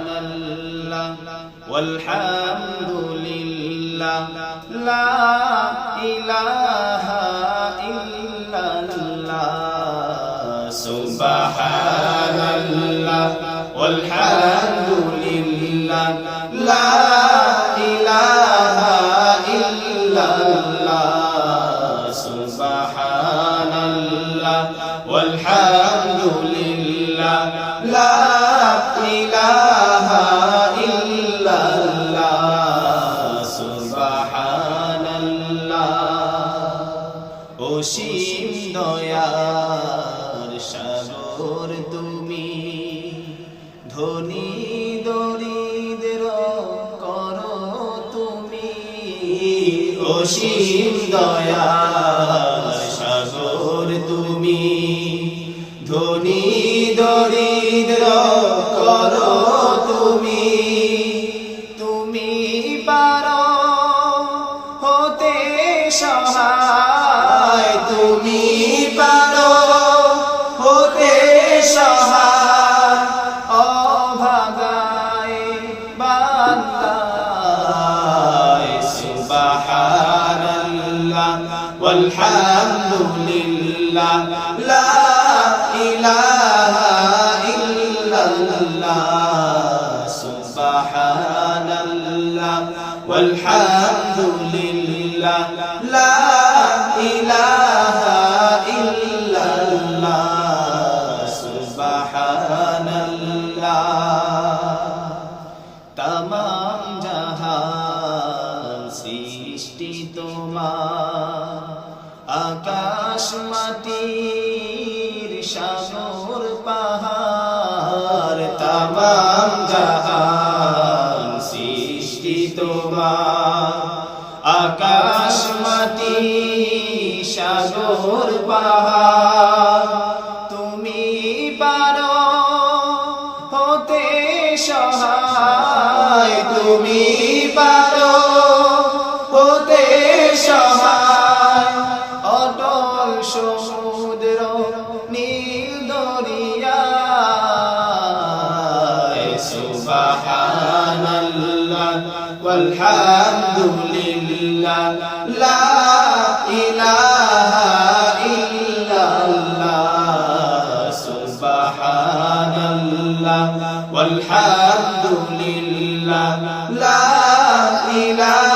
সুবহানাল্লাহ ওয়ালহামদুলিল্লাহ লা ইলাহা ইল্লাল্লাহ সুবহানাল্লাহ ওয়ালহামদুলিল্লাহ লা ইলাহা ইল্লাল্লাহ সুবহানাল্লাহ ওয়ালহামদুলিল্লাহ লা ইলাহা ইল্লাল্লাহ সুবহানাল্লাহ অসীম দয়ার সাগর তুমি ধনী দরিদ্র করো তুমি অসীম দয়ার সাগর তুমি ধনী দরিদ্র করো তুমি তুমি পারো হতে সহায় তুমি পারো হতে সহায় অভাগায় বান্দায় সুবহানাল্লাহ ওয়ালহামদুলিল্লাহ লা ইলাহা ইল্লাল্লাহ সুবহানাল্লাহ ওয়ালহামদুলিল্লাহ লা ইলাহা ইল্লাল্লাহ সুবহানাল্লাহ তামাম জাহান সৃষ্টি তোমার আকাশ মাটির সাগর পাহাড় তামাম জাহান সৃষ্টি তোমার আকাশ মাটি সাগর পাহাড় তুমি পারো হতে সহায় তুমি পারো হতে সহায় অটল সমুদ্র নীল দরিয়া সুবহানাল্লাহ ওয়ালহামদুলিল্লাহ লা ইলাহা ইল্লাল্লাহ সুবহানাল্লাহ ওয়ালহামদুলিল্লাহ লা ইলাহা